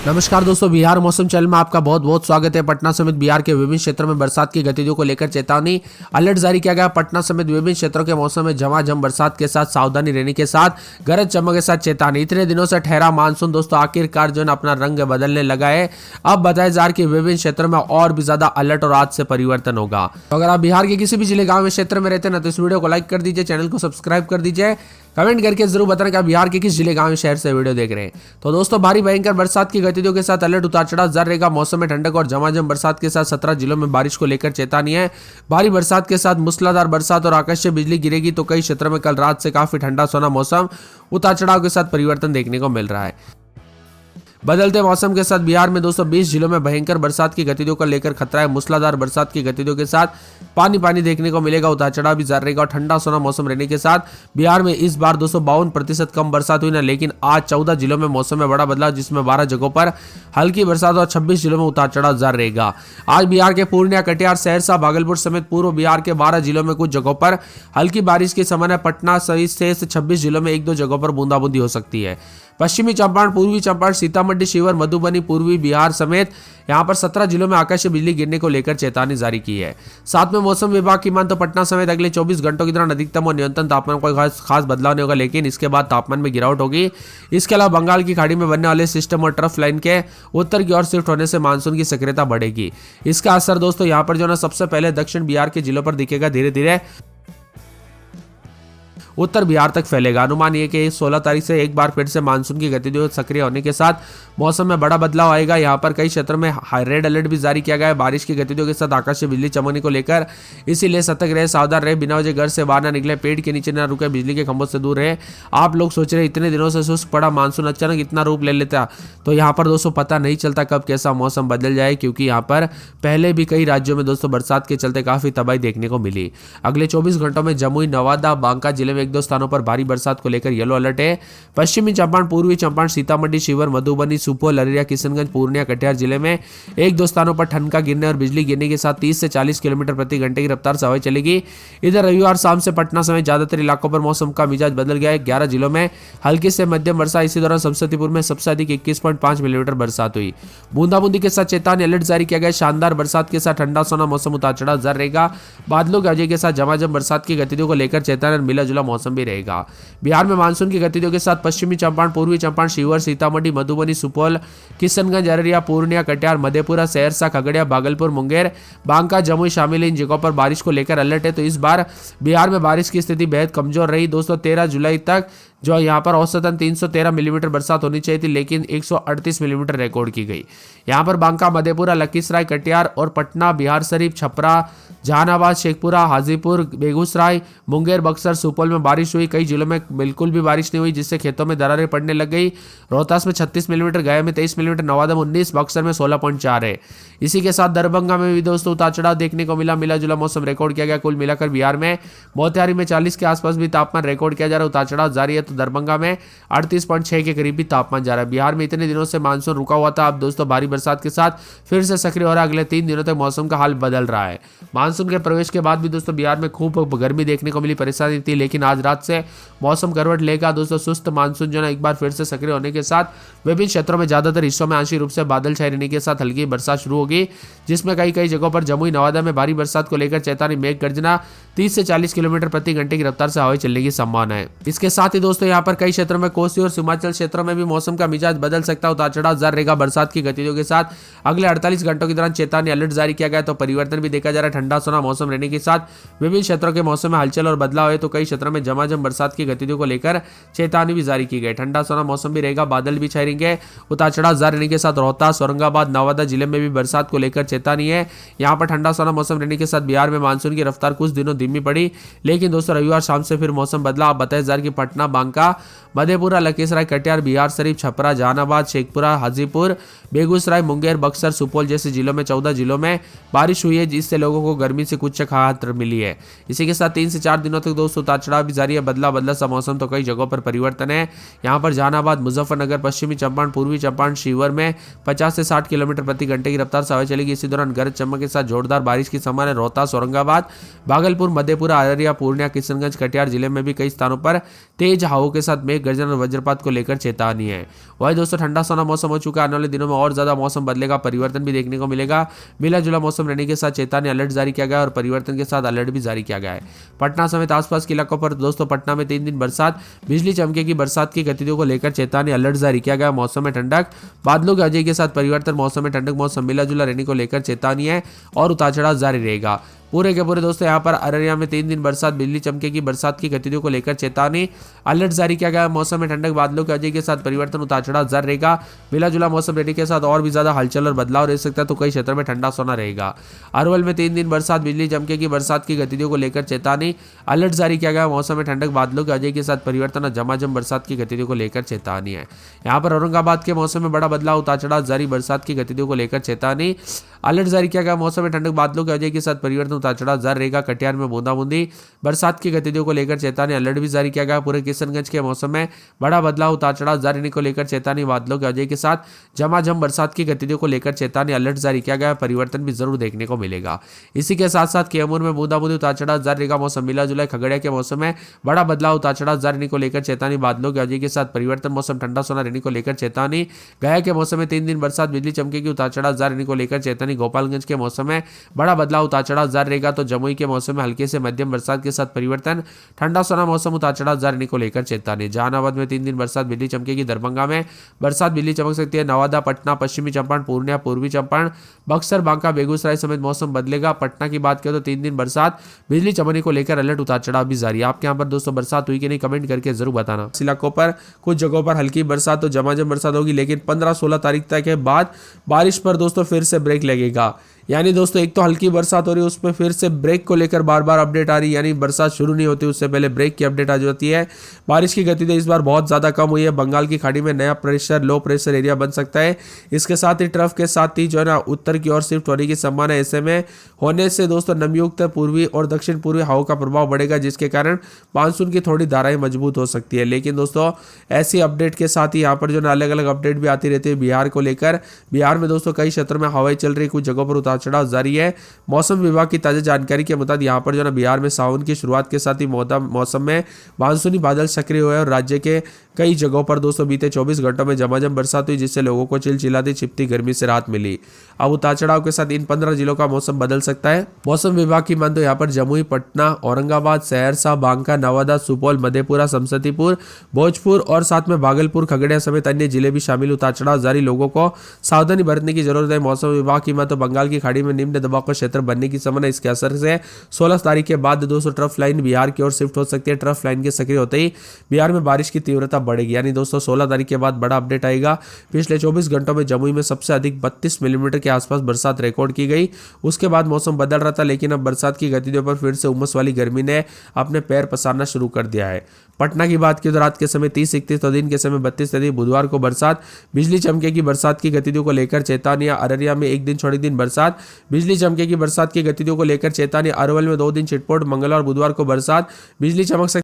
नमस्कार दोस्तों, बिहार मौसम चैनल में आपका बहुत बहुत स्वागत है। पटना समेत बिहार के विभिन्न क्षेत्रों में बरसात की गतिविधियों को लेकर चेतावनी अलर्ट जारी किया गया। पटना समेत विभिन्न क्षेत्रों के मौसम में झमाझम बरसात के साथ सावधानी रहने के साथ गरज चमक के साथ चेतावनी। इतने दिनों से ठहरा मानसून दोस्तों आखिरकार जो है अपना रंग बदलने लगा है। अब बताया जा रहा है कि विभिन्न क्षेत्रों में और भी ज्यादा अलर्ट और आज से परिवर्तन होगा। तो अगर आप बिहार के किसी भी जिले, गाँव में, क्षेत्र में रहते हैं ना, तो इस वीडियो को लाइक कर दीजिए, चैनल को सब्सक्राइब कर दीजिए, कमेंट करके जरूर बताना कि आप बिहार के किस जिले, गांव, शहर से वीडियो देख रहे हैं। तो दोस्तों भारी भयंकर बरसात की गतिविधियों के साथ अलर्ट उतार चढ़ाव जारी रहेगा। मौसम में ठंडक और झमाझम बरसात के साथ 17 जिलों में बारिश को लेकर चेतावनी है। भारी बरसात के साथ मूसलाधार बरसात और आकाशीय बिजली गिरेगी। तो कई क्षेत्रों में कल रात से काफी ठंडा सोना मौसम, उतार चढ़ाव के साथ परिवर्तन देखने को मिल रहा है। बदलते मौसम के साथ बिहार में दोस्तों 20 जिलों में भयंकर बरसात की गतिविधियों को लेकर खतरा है। मूसलाधार बरसात की गतिविधियों के साथ पानी देखने को मिलेगा। उतार चढ़ाव भी जारी रहेगा और ठंडा सोना मौसम रहने के साथ बिहार में इस बार 252% कम बरसात हुई ना, लेकिन आज 14 जिलों में मौसम में बड़ा बदलाव, जिसमें 12 जगहों पर हल्की बरसात और 26 जिलों में उतार चढ़ाव जारी रहेगा। आज बिहार के पूर्णिया, कटिहार, सहरसा, भागलपुर समेत पूर्व बिहार के 12 जिलों में कुछ जगहों पर हल्की बारिश के समय पटना सहित से 26 जिलों में 1-2 जगहों पर बूंदाबूंदी हो सकती है। पश्चिमी चंपारण, पूर्वी चंपारण, सीतामढ़ी, शिवहर, मधुबनी, पूर्वी बिहार समेत यहां पर 17 जिलों में आकाशीय बिजली गिरने को लेकर चेतावनी जारी की है। साथ में मौसम विभाग की मान तो पटना समेत अगले 24 घंटों के दौरान अधिकतम और न्यूनतम तापमान कोई खास बदलाव नहीं होगा, लेकिन इसके बाद तापमान में गिरावट होगी। इसके अलावा बंगाल की खाड़ी में बनने वाले सिस्टम और ट्रफ लाइन के उत्तर की ओर शिफ्ट होने से मानसून की सक्रियता बढ़ेगी। इसका असर दोस्तों यहाँ पर जो है सबसे पहले दक्षिण बिहार के जिलों पर दिखेगा, धीरे धीरे उत्तर बिहार तक फैलेगा। अनुमान यह कि 16 तारीख से एक बार फिर से मानसून की गतिविधियों सक्रिय होने के साथ मौसम में बड़ा बदलाव आएगा। यहाँ पर कई क्षेत्रों में रेड अलर्ट भी जारी किया गया है बारिश की गतिविधियों के साथ आकाशीय बिजली चमकने को लेकर। इसीलिए सतर्क रहे, सावधान रहे, बिना वजह घर से बाहर ना निकले, पेड़ के नीचे ना रुके, बिजली के खंभों से दूर रहे। आप लोग सोच रहे इतने दिनों से शुष्क पड़ा मानसून अचानक इतना रूप ले लेता, तो यहाँ पर दोस्तों पता नहीं चलता कब कैसा मौसम बदल जाए, क्योंकि यहाँ पर पहले भी कई राज्यों में दोस्तों बरसात के चलते काफी तबाही देखने को मिली। अगले 24 घंटों में जमुई, नवादा, बांका जिले में 1-2 स्थानों पर भारी बरसात को लेकर येलो अलर्ट है। पश्चिमी चंपारण, पूर्वी चंपारण, सीतामढ़ी, शिवहर, मधुबनी, सुपौल, अररिया, किशनगंज, पूर्णिया, कटिहार जिले में 1-2 स्थानों पर ठनका गिरने और बिजली गिरने के साथ 30 से 40 किलोमीटर प्रति घंटे की रफ्तार से हवाएं चलेगी। इधर रविवार शाम से पटना समेत ज्यादातर इलाकों पर मौसम का मिजाज बदल गया है। 11 जिलों में हल्की से मध्यम वर्षा। इसी दौरान समस्तीपुर में सबसे अधिक 21.5 मिलीमीटर बरसात हुई। बूंदाबूंदी के साथ चेतावनी अलर्ट जारी किया गया। शानदार बरसात के साथ ठंडा सोना मौसम, उतार चढ़ाव जारी रहेगा। बादलों की वजह के साथ झमाझम बरसात की गतिविधियों को लेकर चेतावनी और मिला जुला मौसम भी रहेगा। बिहार में मानसून की गतिविधियों के साथ पश्चिमी चंपारण, पूर्वी चंपारण, शिवहर, सीतामढ़ी, मधुबनी, सुपौल, किशनगंज, अररिया, पूर्णिया, कटिहार, मधेपुरा, सहरसा, खगड़िया, भागलपुर, मुंगेर, बांका, जमुई शामिल है। इन जगहों पर बारिश को लेकर अलर्ट है। तो इस बार बिहार में बारिश की स्थिति बेहद कमजोर रही दोस्तों। 13 जुलाई तक जो यहाँ पर औसतन 313 मिलीमीटर बरसात होनी चाहिए थी, लेकिन 138 मिलीमीटर रिकॉर्ड की गई। यहाँ पर बांका, मधेपुरा, लखीसराय, कटिहार और पटना, बिहार शरीफ, छपरा, जहानाबाद, शेखपुरा, हाजीपुर, बेगूसराय, मुंगेर, बक्सर, सुपौल में बारिश हुई। कई जिलों में बिल्कुल भी बारिश नहीं हुई, जिससे खेतों में दरारें पड़ने लग गई। रोहतास में 36 मिलीमीटर, गया में 23 मिलीमीटर, नवादा में 19, बक्सर में 16.4 है। इसी के साथ दरभंगा में भी दोस्तों उतार चढ़ाव देखने को मिला। मिला जुला मौसम रिकॉर्ड किया गया। कुल मिलाकर बिहार में मोतिहारी में 40 के आसपास भी तापमान रिकॉर्ड किया जा रहा है। उतार चढ़ाव जारी है। तो दरभंगा में 38.6 के करीब भी तापमान जा रहा है। बिहार में इतने दिनों से मानसून रुका हुआ था, अब दोस्तों भारी बरसात के साथ फिर से सक्रिय हो रहा है। अगले 3 दिनों तक मौसम का हाल बदल रहा है। मानसून के प्रवेश के बाद भी दोस्तों बिहार में खूब गर्मी देखने को मिली, परेशानी थी, लेकिन आज रात से मौसम करवट लेगा दोस्तों। सुस्त मानसून जो है एक बार फिर से सक्रिय होने के साथ विभिन्न क्षेत्रों में ज्यादातर हिस्सों में आंशिक रूप से बादल छाए रहने के साथ हल्की बरसात शुरू होगी, जिसमें कई जगहों पर जमुई, नवादा में भारी बरसात को लेकर चेतावनी। मेघ गर्जना 30 से 40 किलोमीटर प्रति घंटे की रफ्तार से हवाएं चलने की संभावना है। इसके साथ ही दोस्तों यहाँ पर कई क्षेत्रों में कोसी और सीमांचल क्षेत्रों में भी मौसम का मिजाज बदल सकता है। उतार चढ़ाव जारी रहेगा बरसात की गतिविधियों के साथ। अगले 48 घंटों के दौरान चेतावनी अलर्ट जारी किया गया। तो परिवर्तन भी देखा जा रहा है। ठंडा सोना मौसम रहने के साथ विभिन्न क्षेत्रों के मौसम में हलचल और बदलाव है। तो कई क्षेत्रों में झमाझम बरसात की गतिविधियों को लेकर चेतावनी भी जारी की गई। ठंडा सोना मौसम भी रहेगा, बादल भी छाए रहेंगे। उतार चढ़ाव जारी रहने के साथ रोहतास, औरंगाबाद, नवादा जिले में भी बरसात को लेकर चेतावनी है। यहाँ पर ठंडा सोना मौसम रहने के साथ बिहार में मानसून की रफ्तार कुछ दिनों धीमी पड़ी, लेकिन दोस्तों रविवार शाम से फिर मौसम बदला। आप बताया जा रहा है कि पटना, बांका, मधेपुरा, लखीसराय, कटिहार, बिहार शरीफ, छपरा, जहानाबाद, शेखपुरा, हाजीपुर, बेगूसराय, मुंगेर, बक्सर, सुपौल जैसे जिलों में 14 जिलों में बारिश हुई है, जिससे लोगों को गर्मी से कुछ राहत मिली है। इसी के साथ 3 से 4 दिनों तक दोस्तों उतार चढ़ाव भी जारी है। बदला सा मौसम, तो कई जगहों पर परिवर्तन है। यहाँ पर जहानाबाद, मुजफ्फरनगर, पश्चिमी चंपारण, पूर्वी चंपारण, शिवहर में 50 से 60 किलोमीटर प्रति घंटे की रफ्तार से हवाएं चलेगी। इसी दौरान गरज चमक के साथ जोरदार बारिश की संभावना है। रोहतास, औरंगाबाद, भागलपुर, मधेपुरा, अररिया, पूर्णिया, किशनगंज, कटिहार जिले में भी कई स्थानों पर तेज हवाओं के साथ मेघ गर्जन और वज्रपात को लेकर चेतावनी है। वही दोस्तों ठंडा सोना मौसम हो चुका है, आने वाले दिनों में और ज्यादा मौसम बदलेगा, परिवर्तन भी देखने को मिलेगा। मिला जुला मौसम रहने के साथ चेतावनी अलर्ट जारी किया गया और परिवर्तन के साथ अलर्ट भी जारी किया गया है। पटना समेत आसपास के इलाकों पर दोस्तों पटना में 3 दिन बरसात, बिजली चमकेगी, बरसात की गतिविधियों को लेकर चेतावनी अलर्ट जारी किया गया। मौसम में ठंडक, बादलों के अजय के साथ परिवर्तन, मौसम में ठंडक, मौसम मिला जुला रहने को लेकर चेतावनी है और उतार चढ़ाव जारी रहेगा। पूरे के पूरे दोस्तों यहाँ पर अररिया में 3 दिन बरसात, बिजली चमकेगी, बरसात की गतिविधियों को लेकर चेतावनी अलर्ट जारी किया गया। मौसम में ठंडक, बादलों के अजय के साथ परिवर्तन, उतार चढ़ाव जारी रहेगा। मिला जुला मौसम रहने के साथ और भी ज्यादा हलचल और बदलाव रह सकता है, तो कई क्षेत्रों में ठंडा सोना रहेगा। अरवल में 3 दिन बरसात, बिजली चमकेगी, बरसात की गतिविधियों को लेकर चेतावनी अलर्ट जारी किया गया। मौसम में ठंडक, बादलों के अजय के साथ परिवर्तन और झमाझम बरसात की गतिविधियों को लेकर चेतावनी है। यहाँ पर औरंगाबाद के मौसम में बड़ा बदलाव, उतार चढ़ाव जारी, बरसात की गतिविधियों को लेकर चेतावनी अलर्ट जारी किया गया। मौसम में ठंडक, बादलों के अजय के साथ परिवर्तन, उतार चढ़ाव जारी रहेगा। कटिहार में बूंदाबूंदी, बरसात की गतिविधियों को लेकर चेतावनी अलर्ट भी जारी किया गया। पूरे किशनगंज के मौसम में बड़ा बदलाव, उतार चढ़ाव जारी रहने को लेकर चेतावनी, बादलों के अजय के साथ झमाझम बरसात की गतिविधियों को लेकर चेतावनी अलर्ट जारी किया गया। परिवर्तन भी जरूर देखने को मिलेगा। इसी के साथ साथ कैमूर में बूंदाबूंदी, उतार चढ़ाव जारी रहेगा। मौसम मिला जुला। खगड़िया के मौसम में बड़ा बदलाव, उतार चढ़ाव जारी रहने को लेकर चेतावनी, बादलों के अजय के साथ परिवर्तन, मौसम ठंडा सोना रहने को लेकर चेतावनी। गया के मौसम में 3 दिन बरसात, बिजली चमकेगी, उतार चढ़ाव जारी रहने को लेकर चेतावनी। गोपालगंज के मौसम में बड़ा बदलाव, उतार चढ़ाव जारी रहेगा। तो जमुई के मौसम में हल्के से मध्यम बरसात के साथ परिवर्तन, ठंडा सोना मौसम, उतार चढ़ाव जारी रहने को लेकर चेतावनी। जहानाबाद में 3 दिन बरसात, बिजली चमकेगी। दरभंगा में बरसात, बिजली चमक सकती है। नवादा, पटना, पश्चिमी चंपारण, पूर्णिया, पूर्वी चंपारण, बक्सर, बांका, बेगूसराय समेत मौसम बदलेगा। पटना की बात करें तो 3 दिन बरसात, बिजली चमकने को लेकर अलर्ट, उतार चढ़ाव भी जारी है। आपके यहाँ पर दोस्तों बरसात हुई कि नहीं, कमेंट करके जरूर बताना। इलाकों पर कुछ जगहों पर हल्की बरसात तो झमाझम बरसात होगी, लेकिन 15-16 तारीख तक के बाद बारिश पर दोस्तों फिर से ब्रेक लगेगा। यानी दोस्तों एक तो हल्की बरसात हो रही है, उसमें फिर से ब्रेक को लेकर बार बार अपडेट आ रही है, यानी बरसात शुरू नहीं होती उससे पहले ब्रेक की अपडेट आ जाती है। बारिश की गति इस बार बहुत ज़्यादा कम हुई है। बंगाल की खाड़ी में नया प्रेशर, लो प्रेशर एरिया बन सकता है। इसके साथ ही ट्रफ के साथ ही जो है ना उत्तर की ओर शिफ्ट होने की संभावना है। ऐसे में होने से दोस्तों नमयुक्त पूर्वी और दक्षिण पूर्वी हवाओं का प्रभाव बढ़ेगा, जिसके कारण मानसून की थोड़ी धाराएं मजबूत हो सकती है। लेकिन दोस्तों ऐसी अपडेट के साथ ही यहाँ पर जो है अलग अलग अपडेट भी आती रहती है बिहार को लेकर। बिहार में दोस्तों कई क्षेत्रों में हवाएं चल रही, कुछ जगहों पर उतार चढ़ाव जारी है। मौसम विभाग की ताजा जानकारी के मुताबिक यहाँ पर जो है बिहार में सावन की शुरुआत के साथ ही मौसम में मानसूनी बादल सक्रिय हुए और राज्य के कई जगहों पर दोस्तों बीते 24 घंटों में झमाझम बरसात हुई, जिससे लोगों को चिलचिलाती छिपती गर्मी से राहत मिली। अब उतार चढ़ाव के साथ इन 15 जिलों का मौसम बदल सकता है। मौसम विभाग की मान तो यहाँ पर जमुई, पटना, औरंगाबाद, सहरसा, बांका, नवादा, सुपौल, मधेपुरा, समस्तीपुर, भोजपुर और साथ में भागलपुर, खगड़िया समेत अन्य जिले भी शामिल। उतार चढ़ाव जारी, लोगों को सावधानी बरतने की जरूरत है। मौसम विभाग की मान तो बंगाल की खाड़ी में निम्न दबाव का क्षेत्र बनने की संभावना, इसके असर से 16 तारीख के बाद दोस्तों ट्रफ लाइन बिहार की ओर शिफ्ट हो सकती है। ट्रफ लाइन के सक्रिय होते ही बिहार में बारिश की तीव्रता बढ़ेगी, यानी दोस्तों 16 तारीख के बाद बड़ा अपडेट आएगा। पिछले 24 घंटों में जमुई में सबसे अधिक 32 मिलीमीटर के आसपास बरसात रिकॉर्ड की गई। उसके बाद मौसम बदल रहा था, लेकिन अब बरसात की गतिविधियों पर फिर से उमस वाली गर्मी ने अपने पैर पसारना शुरू कर दिया है। पटना की बात की तो रात के समय 30-31 तो दिन के समय 32 तारीख बुधवार को बरसात, बिजली चमकेगी, बरसात की गतिविधियों को लेकर चेतावनी। अररिया में एक दिन छोड़ एक दिन बरसात, बिजली चमकेगी, बरसात की गतिविधियों को लेकर चेतावनी। अरवल में 2 दिन छिटपुट, मंगलवार बुधवार को बरसात, बिजली चमक